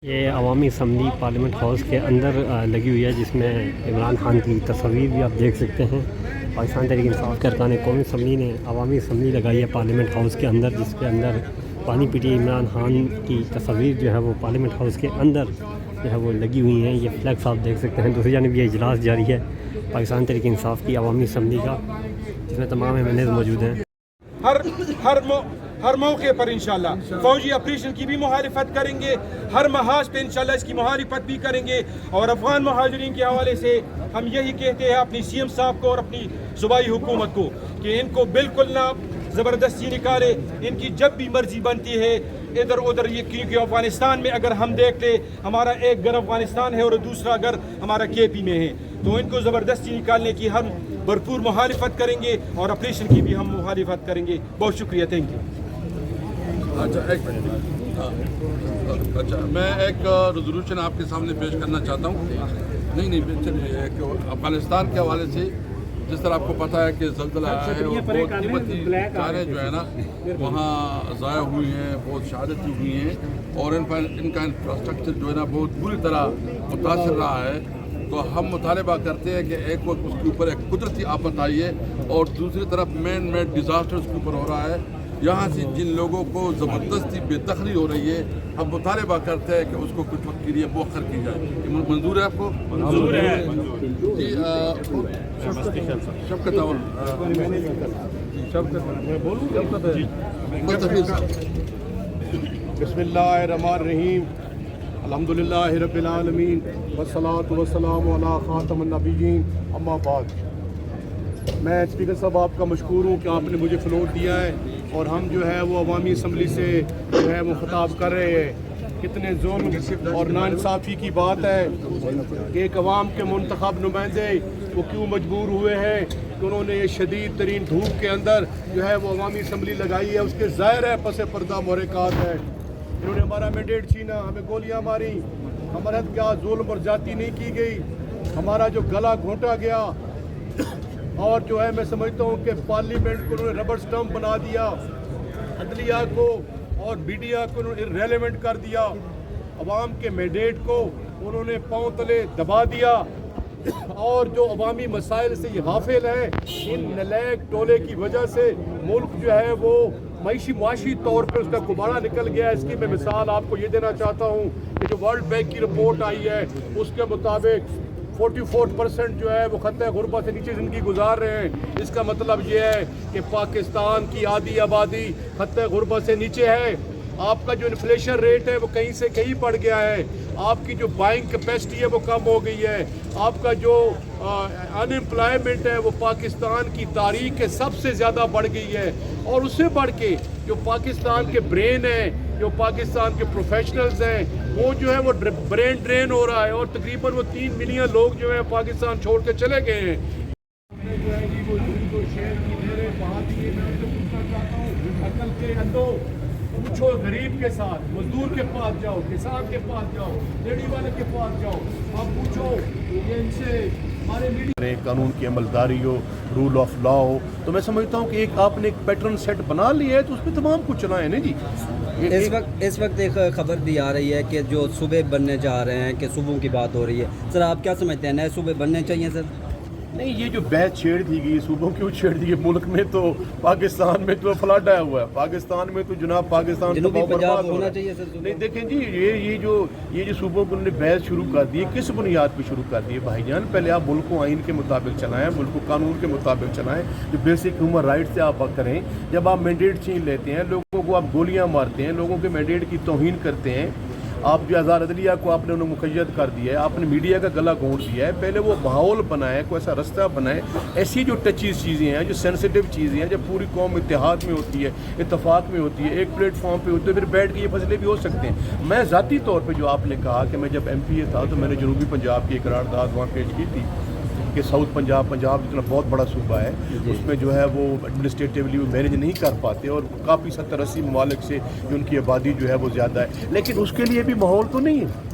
یہ عوامی assembly parliament house کے اندر لگی ہوئی ہے، جس میں عمران خان کی تصاویر بھی آپ دیکھ سکتے ہیں۔ پاکستان تحریک انصاف کے ارکان قومی اسمبلی نے عوامی اسمبلی لگائی ہے پارلیمنٹ ہاؤس کے اندر، جس کے اندر پانی پیٹی عمران خان کی تصاویر جو ہے وہ پارلیمنٹ ہاؤس کے اندر جو ہے وہ لگی ہوئی ہیں۔ یہ فلیکس آپ دیکھ سکتے ہیں۔ دوسری جانب یہ اجلاس جاری ہے پاکستان تحریک انصاف کی عوامی اسمبلی کا، جس میں تمام ایم ایل اے موجود ہیں۔ ہر موقع پر انشاءاللہ فوجی آپریشن کی بھی مخالفت کریں گے، ہر محاذ پہ انشاءاللہ اس کی مخالفت بھی کریں گے، اور افغان مہاجرین کے حوالے سے ہم یہی کہتے ہیں اپنی سی ایم صاحب کو اور اپنی صوبائی حکومت کو کہ ان کو بالکل نہ زبردستی نکالے، ان کی جب بھی مرضی بنتی ہے ادھر ادھر، یہ کیونکہ افغانستان میں اگر ہم دیکھ لیں ہمارا ایک گھر افغانستان ہے اور دوسرا گھر ہمارا کے پی میں ہے، تو ان کو زبردستی نکالنے کی ہم بھرپور مخالفت کریں گے اور آپریشن کی بھی ہم مخالفت کریں گے۔ بہت شکریہ، تھینک یو۔ اچھا میں ایک ریزولوشن آپ کے سامنے پیش کرنا چاہتا ہوں۔ نہیں چلیے، افغانستان کے حوالے سے جس طرح آپ کو پتہ ہے کہ زلزلہ آیا ہے اور بہت قیمتی جانیں جو ہے نا وہاں ضائع ہوئی ہیں، بہت شہادتیں ہوئی ہیں، اور ان کا انفراسٹرکچر جو ہے نا بہت بری طرح متاثر رہا ہے۔ تو ہم مطالبہ کرتے ہیں کہ ایک وقت اس کے اوپر ایک قدرتی آفت آئی ہے اور دوسری طرف مین میڈ ڈیزاسٹر اس کے اوپر ہو رہا ہے۔ یہاں سے جن لوگوں کو زبردستی بے دخلی ہو رہی ہے، ہم مطالبہ کرتے ہیں کہ اس کو کچھ وقت کے لیے مؤخر کی جائے۔ یہ منظور ہے آپ کو؟ منظور ہے جی۔ شفقت بسم اللہ الرحمن الرحیم، الحمدللہ رب العالمین، والصلاة والسلام علی خاتم النبیین، اما بعد۔ میں اسپیکر صاحب آپ کا مشکور ہوں کہ آپ نے مجھے فلور دیا ہے اور ہم جو ہے وہ عوامی اسمبلی سے جو ہے وہ خطاب کر رہے ہیں۔ کتنے ظلم اور ناانصافی کی بات ہے کہ ایک عوام کے منتخب نمائندے وہ کیوں مجبور ہوئے ہیں کہ انہوں نے یہ شدید ترین دھوپ کے اندر جو ہے وہ عوامی اسمبلی لگائی ہے۔ اس کے ظاہر ہے پس پردہ محرکات ہے۔ انہوں نے ہمارا مینڈیٹ چھینا، ہمیں گولیاں ماری، ہمارے حد کیا ظلم اور زیادتی نہیں کی گئی، ہمارا جو گلا گھونٹا گیا، اور جو ہے میں سمجھتا ہوں کہ پارلیمنٹ کو انہوں نے ربڑ سٹمپ بنا دیا، عدلیہ کو اور میڈیا کو انہوں نے ریلیونٹ کر دیا، عوام کے مینڈیٹ کو انہوں نے پاؤں تلے دبا دیا، اور جو عوامی مسائل سے یہ غافل ہیں، ان نلیک ٹولے کی وجہ سے ملک جو ہے وہ معاشی طور پر اس کا کباڑا نکل گیا ہے۔ اس کی میں مثال آپ کو یہ دینا چاہتا ہوں کہ جو ورلڈ بینک کی رپورٹ آئی ہے اس کے مطابق 44% جو ہے وہ خطۂ غربت سے نیچے زندگی گزار رہے ہیں۔ اس کا مطلب یہ ہے کہ پاکستان کی آدھی آبادی خطۂ غربت سے نیچے ہے۔ آپ کا جو انفلیشن ریٹ ہے وہ کہیں سے کہیں بڑھ گیا ہے، آپ کی جو بائنگ کیپیسٹی ہے وہ کم ہو گئی ہے، آپ کا جو ان امپلائمنٹ ہے وہ پاکستان کی تاریخ کے سب سے زیادہ بڑھ گئی ہے، اور اس سے بڑھ کے جو پاکستان کے برین ہیں، جو پاکستان کے پروفیشنلز ہیں، وہ جو ہے وہ برین ڈرین ہو رہا ہے، اور تقریباً وہ 3 ملین لوگ جو ہیں پاکستان چھوڑ کے چلے گئے ہیں۔ پوچھو غریب کے ساتھ، مزدور کے پاس جاؤ، کسان کے پاس جاؤ، ریڑھی والے کے پاس جاؤ، آپ پوچھو کہ ان سے ہمارے قانون کی عملداری ہو، رول آف لا ہو۔ تو میں سمجھتا ہوں کہ ایک آپ نے ایک پیٹرن سیٹ بنا لیا ہے تو اس پہ تمام کچھ چلائیں نا جی۔ اس وقت ایک خبر دی آ رہی ہے کہ جو صوبے بننے جا رہے ہیں، کہ صوبوں کی بات ہو رہی ہے، سر آپ کیا سمجھتے ہیں نئے صوبے بننے چاہیے سر؟ نہیں، یہ جو بحث چھیڑ دی گئی صوبوں کیوں چھیڑ دی گئی؟ ملک میں تو پاکستان میں تو فلڈ آیا ہوا ہے، پاکستان میں تو جناب پاکستان جنوبی پنجاب ہونا چاہیے سر۔ نہیں دیکھیں جی، یہ جو صوبوں کو انہوں نے بحث شروع کر دی ہے، کس بنیاد پہ شروع کر دی ہے بھائی جان؟ پہلے آپ ملک کو آئین کے مطابق چلائیں، ملک کو قانون کے مطابق چلائیں، جو بیسک ہیومن رائٹ سے آپ کریں۔ جب آپ مینڈیٹ چھین لیتے ہیں، لوگوں کو آپ گولیاں مارتے ہیں، لوگوں کے مینڈیٹ کی توہین کرتے ہیں، آپ جو آزاد عدلیہ کو آپ نے انہیں مقید کر دیا ہے، آپ نے میڈیا کا گلا گھونٹ دیا ہے۔ پہلے وہ ماحول بنائے، کوئی ایسا رستہ بنائے، ایسی جو ٹچیز چیزیں ہیں، جو سینسیٹیو چیزیں ہیں، جب پوری قوم اتحاد میں ہوتی ہے، اتفاق میں ہوتی ہے، ایک پلیٹ فارم پہ ہوتی ہے، پھر بیٹھ کے یہ فیصلے بھی ہو سکتے ہیں۔ میں ذاتی طور پہ جو آپ نے کہا کہ میں جب ایم پی اے تھا تو میں نے جنوبی پنجاب کی ایک قرارداد وہاں پیش کی تھی کہ ساؤتھ پنجاب جتنا بہت بڑا صوبہ ہے، اس میں جو ہے وہ ایڈمنسٹریٹیولی وہ مینیج نہیں کر پاتے، اور کافی 70-80 ممالک سے جو ان کی آبادی جو ہے وہ زیادہ ہے، لیکن اس کے لیے بھی ماحول تو نہیں ہے۔